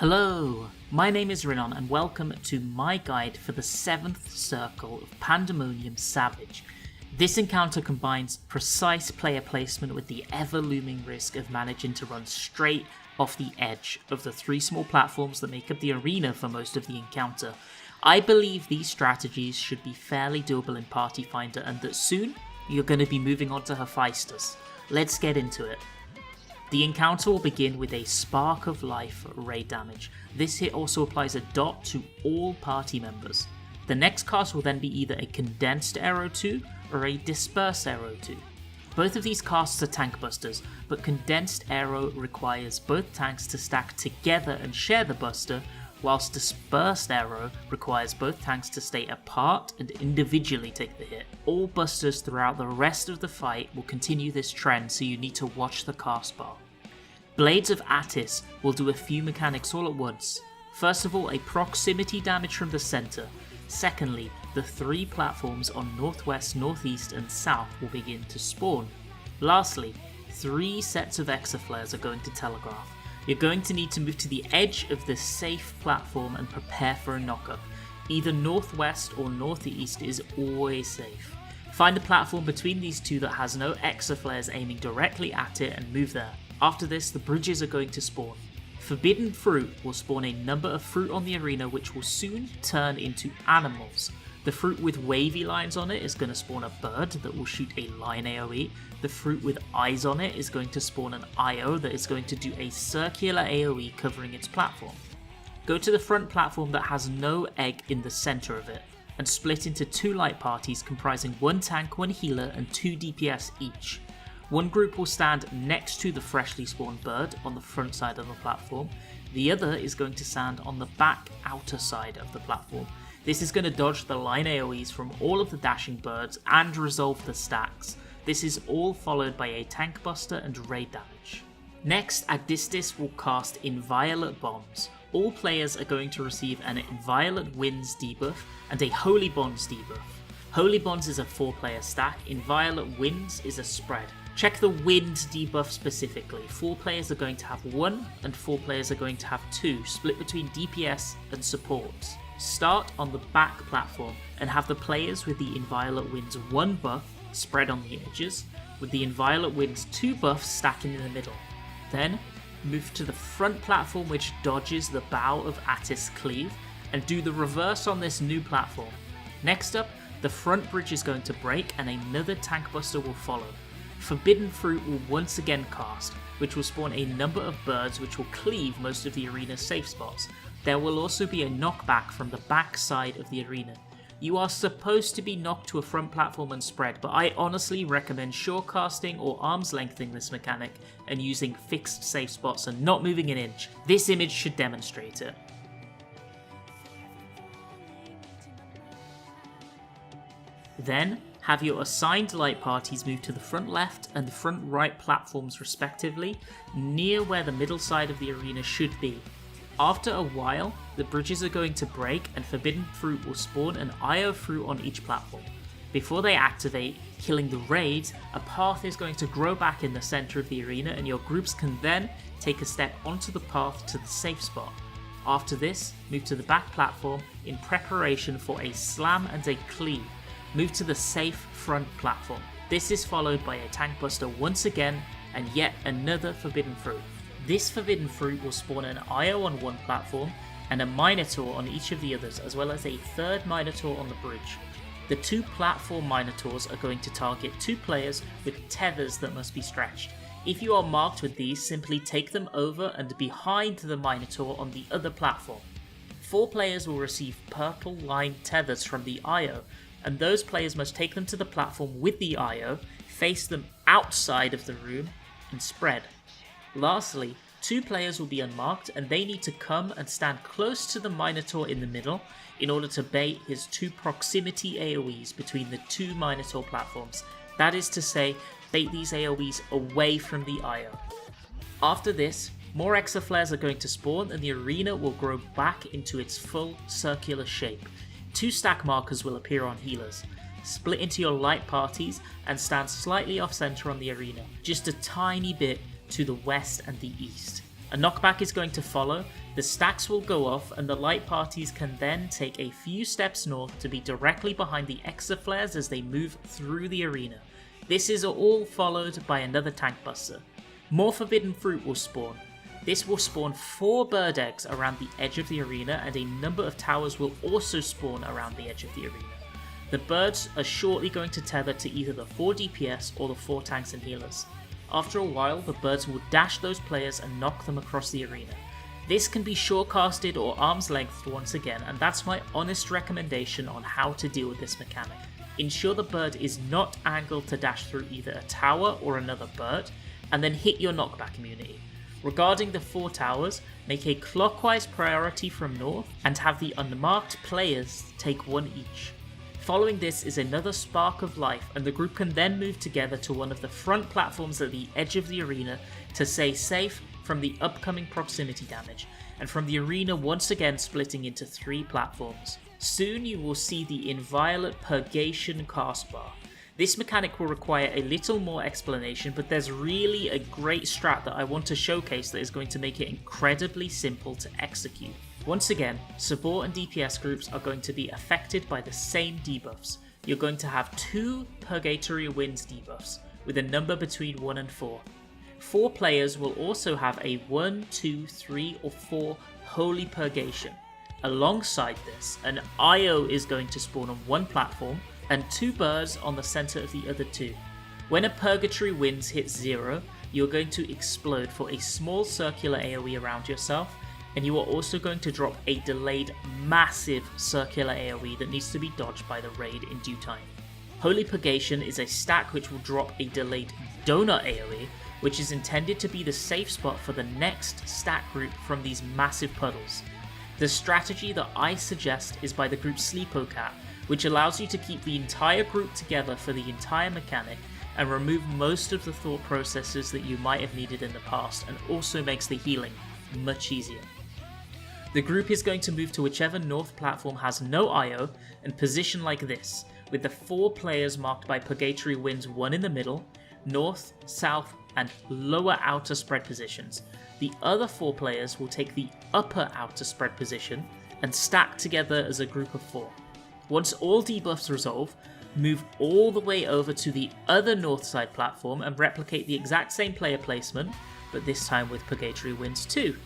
Hello, my name is Rinon and welcome to my guide for the 7th Circle of Pandemonium Savage. This encounter combines precise player placement with the ever-looming risk of managing to run straight off the edge of the 3 small platforms that make up the arena for most of the encounter. I believe these strategies should be fairly doable in Party Finder and that soon you're going to be moving on to Hephaestus. Let's get into it. The encounter will begin with a Spark of Life raid damage. This hit also applies a dot to all party members. The next cast will then be either a Condensed Arrow 2 or a Disperse Arrow 2. Both of these casts are tank busters, but Condensed Arrow requires both tanks to stack together and share the buster, whilst Dispersed Arrow requires both tanks to stay apart and individually take the hit. All busters throughout the rest of the fight will continue this trend, so you need to watch the cast bar. Blades of Atys will do a few mechanics all at once. First of all, a proximity damage from the centre. Secondly, the 3 platforms on northwest, northeast and south will begin to spawn. Lastly, 3 sets of exaflares are going to telegraph. You're going to need to move to the edge of this safe platform and prepare for a knockup. Either northwest or northeast is always safe. Find a platform between these 2 that has no exaflares aiming directly at it and move there. After this, the bridges are going to spawn. Forbidden Fruit will spawn a number of fruit on the arena which will soon turn into animals. The fruit with wavy lines on it is going to spawn a bird that will shoot a line AoE. The fruit with eyes on it is going to spawn an IO that is going to do a circular AoE covering its platform. Go to the front platform that has no egg in the centre of it, and split into 2 light parties comprising 1 tank, 1 healer and 2 DPS each. One group will stand next to the freshly spawned bird on the front side of the platform. The other is going to stand on the back outer side of the platform. This is going to dodge the line AoEs from all of the dashing birds and resolve the stacks. This is all followed by a tank buster and raid damage. Next, Abyssos will cast Inviolate Bombs. All players are going to receive an Inviolate Winds debuff and a Holy Bonds debuff. Holy Bonds is a 4-player stack, Inviolate Winds is a spread. Check the wind debuff specifically. 4 players are going to have 1 and 4 players are going to have 2, split between DPS and supports. Start on the back platform and have the players with the Inviolate Winds 1 buff spread on the edges, with the Inviolate Winds 2 buffs stacking in the middle. Then move to the front platform which dodges the bow of Atys Cleave and do the reverse on this new platform. Next up, the front bridge is going to break and another tank buster will follow. Forbidden Fruit will once again cast, which will spawn a number of birds which will cleave most of the arena's safe spots. There will also be a knockback from the back side of the arena. You are supposed to be knocked to a front platform and spread, but I honestly recommend shorecasting or arms lengthening this mechanic and using fixed safe spots and not moving an inch. This image should demonstrate it. Then, have your assigned light parties move to the front left and the front right platforms respectively, near where the middle side of the arena should be. After a while, the bridges are going to break and Forbidden Fruit will spawn an IO fruit on each platform. Before they activate, killing the raids, a path is going to grow back in the centre of the arena and your groups can then take a step onto the path to the safe spot. After this, move to the back platform in preparation for a slam and a cleave. Move to the safe front platform. This is followed by a tank buster once again and yet another Forbidden Fruit. This Forbidden Fruit will spawn an IO on one platform and a Minotaur on each of the others, as well as a third Minotaur on the bridge. The 2 platform Minotaurs are going to target 2 players with tethers that must be stretched. If you are marked with these, simply take them over and behind the Minotaur on the other platform. 4 players will receive purple line tethers from the IO, and those players must take them to the platform with the IO, face them outside of the room, and spread. Lastly, 2 players will be unmarked and they need to come and stand close to the Minotaur in the middle in order to bait his 2 proximity AoEs between the 2 Minotaur platforms. That is to say, bait these AoEs away from the IO. After this, more exaflares are going to spawn and the arena will grow back into its full circular shape. 2 stack markers will appear on healers. Split into your light parties and stand slightly off center on the arena, just a tiny bit to the west and the east. A knockback is going to follow, The stacks will go off and the light parties can then take a few steps north to be directly behind the exaflares as they move through the arena. This is all followed by another tank buster. More forbidden fruit will spawn. This will spawn 4 bird eggs around the edge of the arena, and a number of towers will also spawn around the edge of the arena. The birds are shortly going to tether to either the 4 DPS or the 4 tanks and healers. After a while, the birds will dash those players and knock them across the arena. This can be short-casted or arm's length once again, and that's my honest recommendation on how to deal with this mechanic. Ensure the bird is not angled to dash through either a tower or another bird, and then hit your knockback immunity. Regarding the 4 towers, make a clockwise priority from north and have the unmarked players take 1 each. Following this is another spark of life, and the group can then move together to one of the front platforms at the edge of the arena to stay safe from the upcoming proximity damage, and from the arena once again splitting into 3 platforms. Soon you will see the inviolate purgation cast bar. This mechanic will require a little more explanation, but there's really a great strat that I want to showcase that is going to make it incredibly simple to execute. Once again, support and DPS groups are going to be affected by the same debuffs. You're going to have 2 Purgatory Winds debuffs, with a number between 1 and 4. 4 players will also have a 1, 2, 3 or 4 Holy Purgation. Alongside this, an IO is going to spawn on one platform, and 2 birds on the centre of the other 2. When a Purgatory Winds hits 0, you're going to explode for a small circular AoE around yourself, and you are also going to drop a delayed massive circular AoE that needs to be dodged by the raid in due time. Holy Purgation is a stack which will drop a delayed donut AoE, which is intended to be the safe spot for the next stack group from these massive puddles. The strategy that I suggest is by the group Sleepo Cat, which allows you to keep the entire group together for the entire mechanic and remove most of the thought processes that you might have needed in the past, and also makes the healing much easier. The group is going to move to whichever north platform has no IO and position like this, with the 4 players marked by Purgatory Winds 1 in the middle, north, south and lower outer spread positions. The other 4 players will take the upper outer spread position and stack together as a group of 4. Once all debuffs resolve, move all the way over to the other north side platform and replicate the exact same player placement, but this time with Purgatory Winds 2.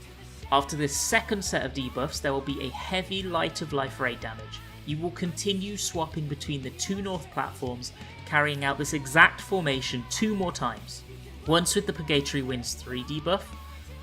After this second set of debuffs, there will be a heavy Light of Life raid damage. You will continue swapping between the 2 north platforms, carrying out this exact formation 2 more times. Once with the Purgatory Winds 3 debuff,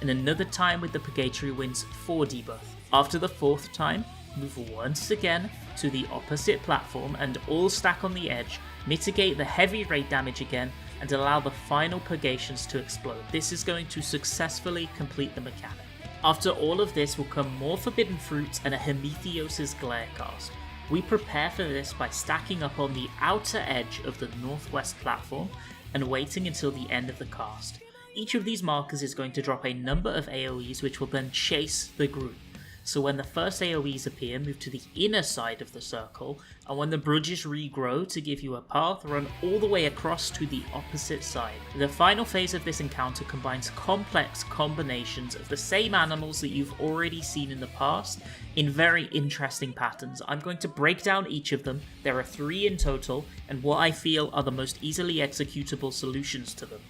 and another time with the Purgatory Winds 4 debuff. After the 4th time, move once again to the opposite platform and all stack on the edge, mitigate the heavy raid damage again, and allow the final purgations to explode. This is going to successfully complete the mechanic. After all of this will come more forbidden fruits and a Prometheus' glare cast. We prepare for this by stacking up on the outer edge of the northwest platform and waiting until the end of the cast. Each of these markers is going to drop a number of AoEs which will then chase the group. So when the first AoEs appear, move to the inner side of the circle, and when the bridges regrow to give you a path, run all the way across to the opposite side. The final phase of this encounter combines complex combinations of the same animals that you've already seen in the past in very interesting patterns. I'm going to break down each of them. There are 3 in total, and what I feel are the most easily executable solutions to them.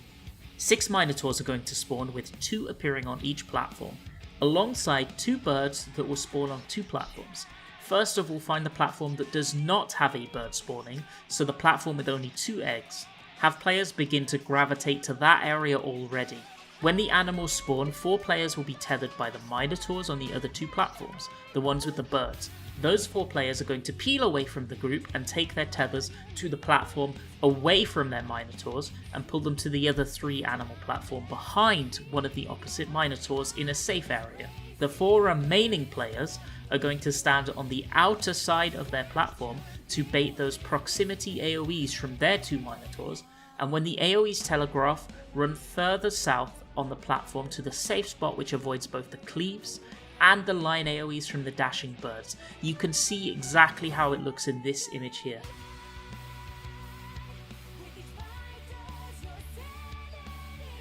6 Minotaurs are going to spawn, with 2 appearing on each platform, alongside 2 birds that will spawn on 2 platforms. First of all, find the platform that does not have a bird spawning, so the platform with only 2 eggs. Have players begin to gravitate to that area already. When the animals spawn, 4 players will be tethered by the Minotaurs on the other 2 platforms, the ones with the birds. Those 4 players are going to peel away from the group and take their tethers to the platform away from their Minotaurs and pull them to the other 3 animal platform behind one of the opposite Minotaurs in a safe area. The 4 remaining players are going to stand on the outer side of their platform to bait those proximity AoEs from their 2 Minotaurs, and when the AoEs telegraph, run further south on the platform to the safe spot which avoids both the cleaves and the line AoEs from the dashing birds. You can see exactly how it looks in this image here.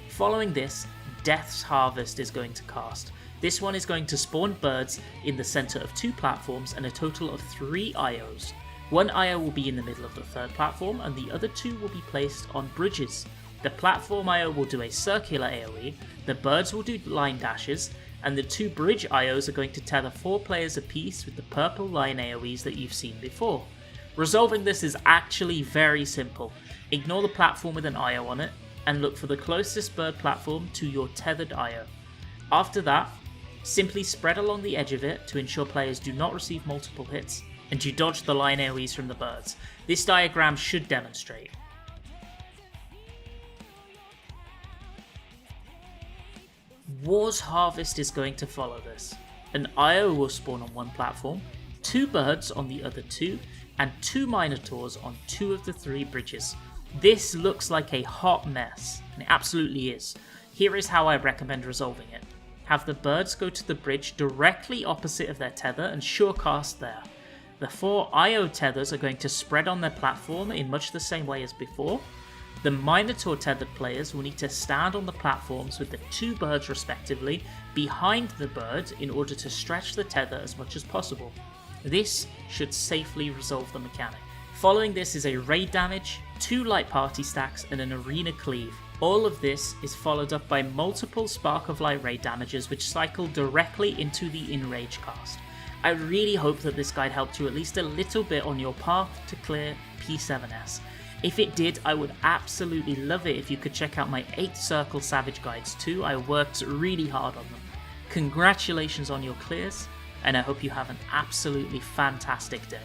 Following this, Death's Harvest is going to cast. This one is going to spawn birds in the center of 2 platforms and a total of 3 IOs. 1 IO will be in the middle of the 3rd platform and the other 2 will be placed on bridges. The platform IO will do a circular AoE, the birds will do line dashes, and the 2 bridge IOs are going to tether 4 players apiece with the purple line AoEs that you've seen before. Resolving this is actually very simple. Ignore the platform with an IO on it, and look for the closest bird platform to your tethered IO. After that, simply spread along the edge of it to ensure players do not receive multiple hits, and you dodge the line AoEs from the birds. This diagram should demonstrate. War's Harvest is going to follow this. An IO will spawn on 1 platform, 2 birds on the other 2, and 2 Minotaurs on 2 of the 3 bridges. This looks like a hot mess, and it absolutely is. Here is how I recommend resolving it. Have the birds go to the bridge directly opposite of their tether and surecast there. The 4 IO tethers are going to spread on their platform in much the same way as before. The Minotaur tethered players will need to stand on the platforms with the 2 birds respectively behind the bird in order to stretch the tether as much as possible. This should safely resolve the mechanic. Following this is a raid damage, 2 light party stacks and an arena cleave. All of this is followed up by multiple Spark of Light raid damages which cycle directly into the in-rage cast. I really hope that this guide helped you at least a little bit on your path to clear P7S. If it did, I would absolutely love it if you could check out my 8 Circle Savage guides too. I worked really hard on them. Congratulations on your clears, and I hope you have an absolutely fantastic day.